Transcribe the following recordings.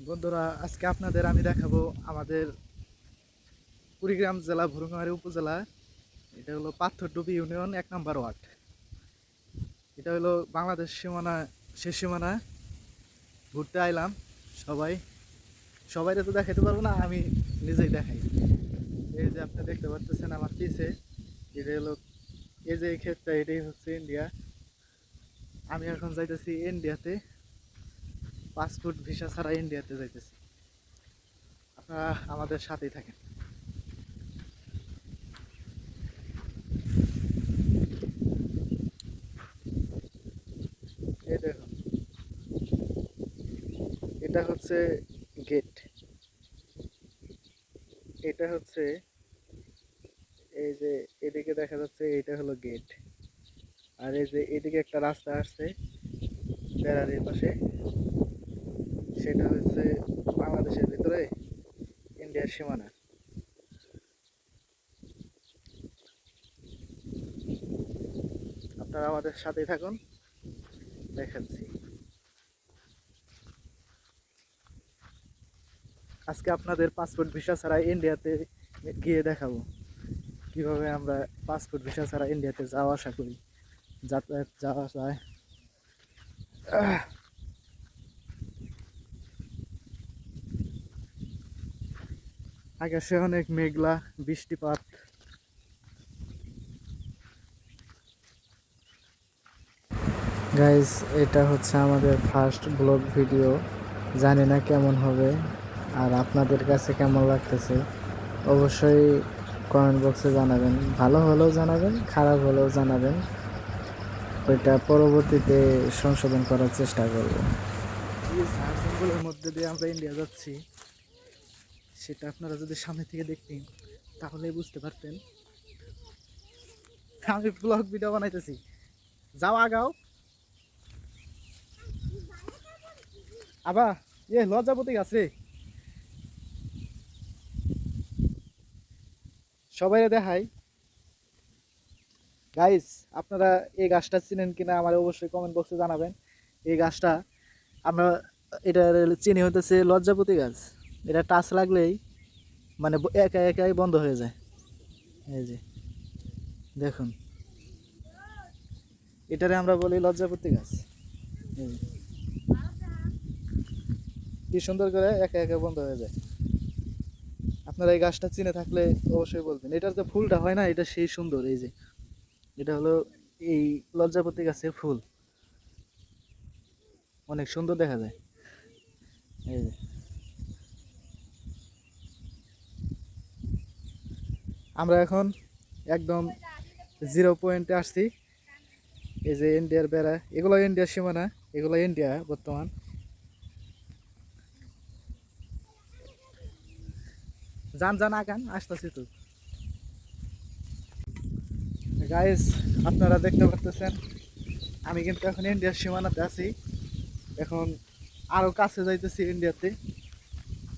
বন্ধুরা, আজকে আপনাদের আমি দেখাবো আমাদের কুড়িগ্রাম জেলা ভুরুঙ্গামারী উপজেলা। এটা হলো পাথরডুবি ইউনিয়ন 1 নম্বর ওয়ার্ড। এটা হলো বাংলাদেশ সীমানা, শেষ সীমানা। ঘুরতে আইলাম। সবাই সবাইরে তো দেখাইতে পারবো না, আমি নিজেই দেখাই। এই যে আপনি দেখতে পাচ্ছেন আমার পিছে, এটা হলো, এই যে এই ক্ষেতটা, এটাই হচ্ছে ইন্ডিয়া। আমি এখন যাইতেছি ইন্ডিয়াতে, পাসপোর্ট ভিসা ছাড়া ইন্ডিয়াতে যাইতেছি। আপনারা আমাদের সাথেই থাকেন। এই দেখুন, এটা হচ্ছে গেট। এটা হচ্ছে, এই যে এদিকে দেখা যাচ্ছে, এইটা হলো গেট। আর এই যে এদিকে একটা রাস্তা আসছে বেড়ার এই পাশে, সেটা হচ্ছে বাংলাদেশের ভিতরে ইন্ডিয়ার সীমানা। আপনারা আমাদের সাথেই থাকুন, দেখাচ্ছি। আজকে আপনাদের পাসপোর্ট ভিসা ছাড়া ইন্ডিয়াতে গিয়ে দেখাবো কিভাবে আমরা পাসপোর্ট ভিসা ছাড়া ইন্ডিয়াতে যাওয়া আসা করি, যাতায়াত যাওয়া যায়। আকাশে অনেক মেঘলা, বৃষ্টিপাত। গাইস, এটা হচ্ছে আমাদের ফার্স্ট ব্লগ ভিডিও। জানি না কেমন হবে আর আপনাদের কাছে কেমন লাগতেছে, অবশ্যই কমেন্ট বক্সে জানাবেন। ভালো হলেও জানাবেন, খারাপ হলেও জানাবেন, ওইটা পরবর্তীতে সংশোধন করার চেষ্টা করব। এই ঝাড় জঙ্গলের মধ্যে দিয়ে আমরা ইন্ডিয়া যাচ্ছি, সেটা আপনারা যদি সামনে থেকে দেখতেন তাহলে বুঝতে পারতেন। আমি ব্লগ ভিডিও বানাইতেছি, যাও আগাও। আবার লজ্জাপতি আছে, সবাই দেখাই। গাইস, আপনারা এই গাছটা চিনেন কিনা আমার অবশ্যই কমেন্ট বক্সে জানাবেন। এই গাছটা আমরা, এটা চিনি হইতেছে লজ্জাপতি গাছ। এটা টাচ লাগলেই মানে একা একাই বন্ধ হয়ে যায়। এই যে দেখুন, এটারে আমরা বলি লজ্জাপতি গাছ। এই যে, কি সুন্দর করে একা একা বন্ধ হয়ে যায়। আপনারা এই গাছটা চিনে থাকলে অবশ্যই বলবেন। এটার যে ফুলটা হয় না, এটা সেই সুন্দর। এই যে এটা হলো এই লজ্জাপতি গাছের ফুল, অনেক সুন্দর দেখা যায়। এই যে আমরা এখন একদম জিরো পয়েন্টে আসছি। এই যে ইন্ডিয়ার বেড়া, এগুলো ইন্ডিয়ার সীমানা, এগুলো ইন্ডিয়া বর্তমান। যান যান আগান, আসতেছি তো। গাইস, আপনারা দেখতে পাচ্ছেন আমি কিন্তু এখন ইন্ডিয়ার সীমানাতে আছি। এখন আরও কাছে যাইতেছি ইন্ডিয়াতে,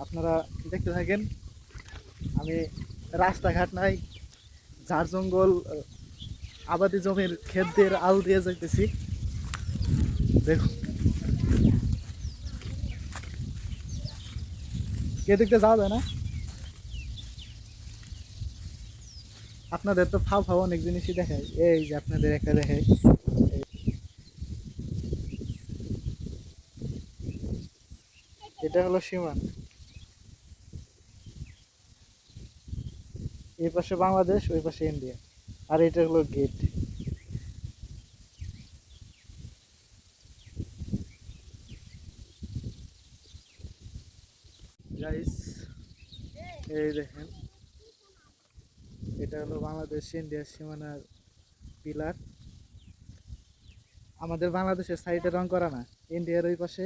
আপনারা দেখতে থাকেন। আমি রাস্তাঘাট নাই, ঝাড় জঙ্গল, আবাদি জমির ক্ষেতদের আল দিয়ে যাইতেছি। দেখুন, কে দেখতে যাওয়া যায় না। আপনাদের তো ফাও ফাও অনেক জিনিসই দেখায়, এই যে আপনাদের একটা দেখায়। এটা হলো সীমানা, এই পাশে বাংলাদেশ, ওই পাশে ইন্ডিয়া। আর এটা হলো গেট। গাইস, এই দেখেন, এটা হলো বাংলাদেশ ইন্ডিয়ার সীমানার পিলার। আমাদের বাংলাদেশের সাইডে রং করা না, ইন্ডিয়ার ওই পাশে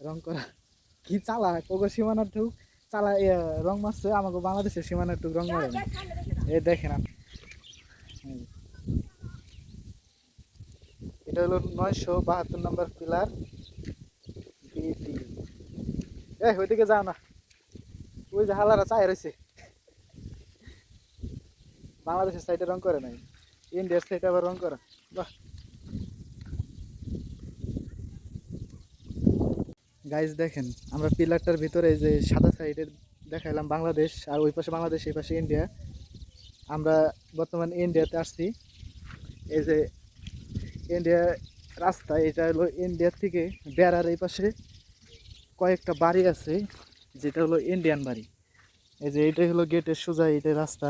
রং করা। কি চালা কোগো সীমানার টুক চালা, রং মারছে, আমাকে বাংলাদেশের সীমানার টুক রং মারে না। এই দেখেন আপনি, এটা হলো 972 নম্বর পিলার, বিটি। ওইদিকে যাও না, ওই যে হালারা চায় রয়েছে। বাংলাদেশের সাইডে রং করে নাই, ইন্ডিয়ার সাইডে আবার রং করা। বাহ। গাইজ দেখেন, আমরা পিলারটার ভিতরে এই যে সাদা সাইডের দেখাইলাম বাংলাদেশ, আর ওই পাশে বাংলাদেশ, এই পাশে ইন্ডিয়া। আমরা বর্তমানে ইন্ডিয়াতে আসছি। এই যে ইন্ডিয়া রাস্তা, এটা হলো ইন্ডিয়ার থেকে বেড়ার এই পাশে কয়েকটা বাড়ি আছে, যেটা হলো ইন্ডিয়ান বাড়ি। এই যে এইটাই হলো গেটের সোজা, এইটাই রাস্তা।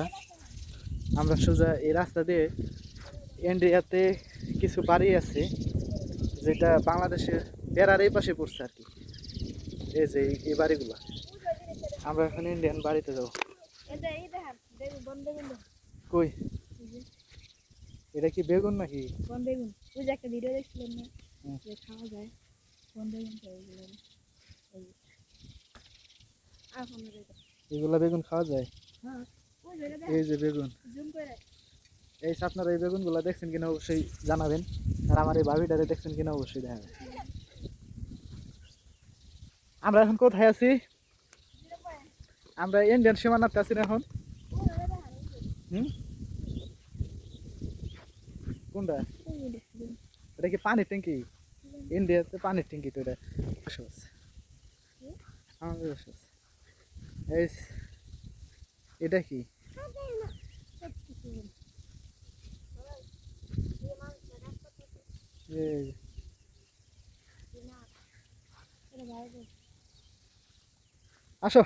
আমরা সোজা এই রাস্তা দিয়ে ইন্ডিয়াতে কিছু বাড়ি আছে, যেটা বাংলাদেশের বেড়ার এই পাশে পড়ছে আর কি। এই যে এই বাড়িগুলো, আমরা এখন ইন্ডিয়ান বাড়িতে যাবো। কই, এটা কি বেগুন নাকি? বন বেগুন, ওই যে একটা ভিডিও দেখছিলেন না, যে খাওয়া যায় বন বেগুন, তো ওইগুলো এগুলা বেগুন খাওয়া যায়? হ্যাঁ, ওই যে এটা এই যে বেগুন, জুম করে এই যে আপনারা এই বেগুনগুলো দেখছেন কিনা অবশ্যই জানাবেন, আর আমার এই ভাবিটারে দেখছেন কিনা অবশ্যই দেখাবেন। আমরা এখন কোথায় আছি? আমরা ইন্ডিয়ান সীমানাতে আছি না এখন। হুম, কোনটা? এটা কি পানির ট্যাঙ্কি? ইন্ডিয়াতে পানির ট্যাঙ্কি তো এটা। আমাদের বসে আছে। এই এটা কি? এই আসো,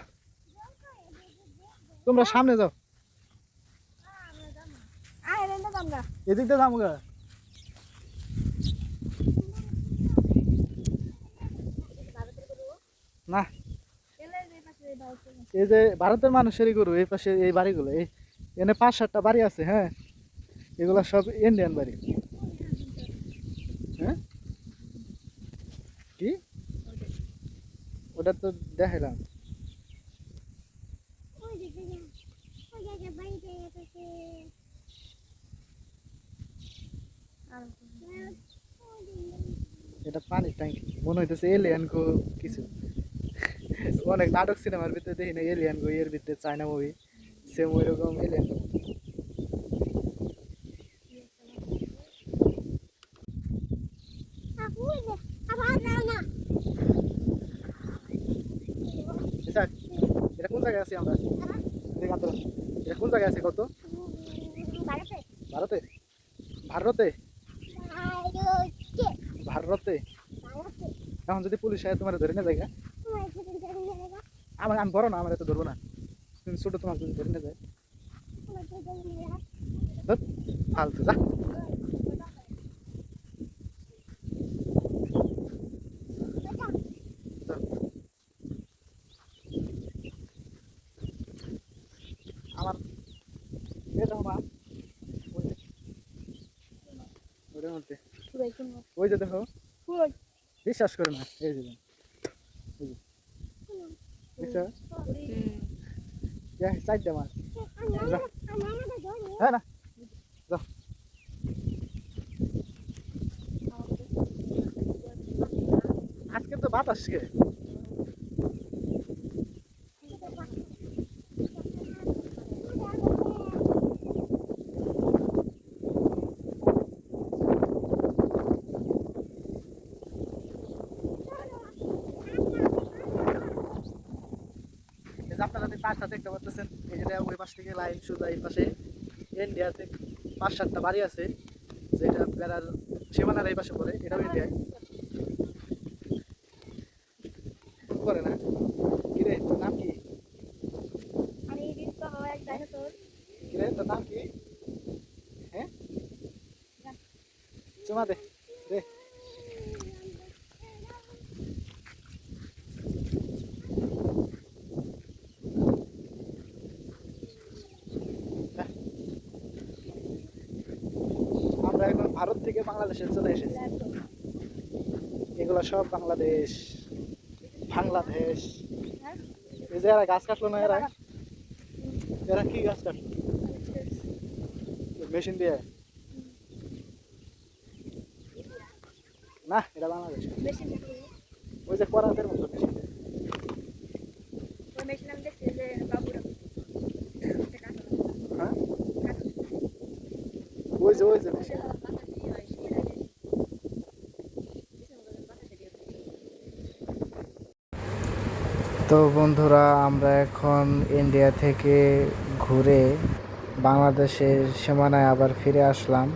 তোমরা সামনে যাও, এদিক দিয়ে যাবো গা। না, এই যে ভারতের মানুষেরই গরু, এই পাশে এই বাড়িগুলো, এই এনে 5-7টা বাড়ি আছে। হ্যাঁ, এগুলো সব ইন্ডিয়ান বাড়ি। হ্যাঁ, কি ওটা তো দেখাইলাম। এটা পানির ট্যাঙ্কি মনে হইতেছে, এলিয়ান গো কিছু। অনেক নাটক সিনেমার ভিতরে দেখি না, এলিয়ান গো, এর ভিতরে চায়না মুভি, সেম ওই রকম এলিয়ান গো। এটা কোন জায়গায় আছি আমরা? এটা কোন জায়গায় আছে কত? ভারতে? ভারতে? ভারতে? এখন যদি পুলিশ আয় তোমার ধরে না জায়গা, আমি বড় না, আমার এত ধরবো না। তুমি ছোট, তোমাকে যদি ধরে না যায় ফালতু যা। আমার এটা মাছ ওটার মধ্যে, ওই যে দেখো, বিশ্বাস করে না, এই যে দেখছো, 4টা মাছ। হ্যাঁ না, যাও। আজকে তো বাতাস কে, আপনারা যে পাশটা দেখতে পাচ্ছেন, এই যে ওই পাশ থেকে লাইন সোজা এই পাশে ইন্ডিয়াতে 5-7টা বাড়ি আছে, যেটা বেড়ার সীমানার এই পাশে পড়ে, এটাও ইন্ডিয়ায় করে না। কিরে তোর নাম কি? কিরে তোর নাম কি? হ্যাঁ, চুমা দে দে। আমরা এখন ভারত থেকে বাংলাদেশে চলে এসেছি। এগুলো সব বাংলাদেশ, বাংলাদেশ। এই যে এরা গাছ কাটলো না, এরা এরা কি গাছ কাটলো মেশিন দিয়ে? না, এটা বাংলাদেশ। ওই যে করাতের মতো মেশিন। হ্যাঁ, ওই যে মেশিন। তো বন্ধুরা, আমরা এখন ইন্ডিয়া থেকে ঘুরে বাংলাদেশের সীমানায় আবার ফিরে আসলাম।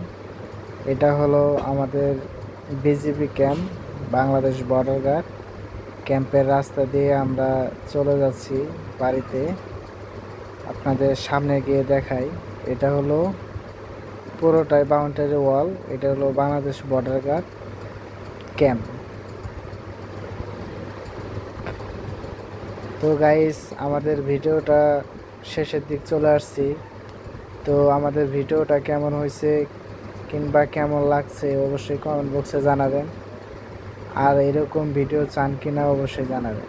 এটা হলো আমাদের BGB camp, Bangladesh border guard ক্যাম্পের রাস্তা দিয়ে আমরা চলে যাচ্ছি বাড়িতে। আপনাদের সামনে গিয়ে দেখাই, এটা হলো পুরোটাই বাউন্ডারি ওয়াল। এটা হলো বাংলাদেশ বর্ডার গার্ড ক্যাম্প। তো গাইস, আমাদের ভিডিওটা শেষের দিক চলে আসছি। তো আমাদের ভিডিওটা কেমন হয়েছে কিংবা কেমন লাগছে অবশ্যই কমেন্ট বক্সে জানাবেন। আর এরকম ভিডিও চান কিনা অবশ্যই জানাবেন।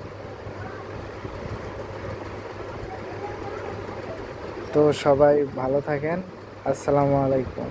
তো সবাই ভালো থাকেন। আসসালামু আলাইকুম।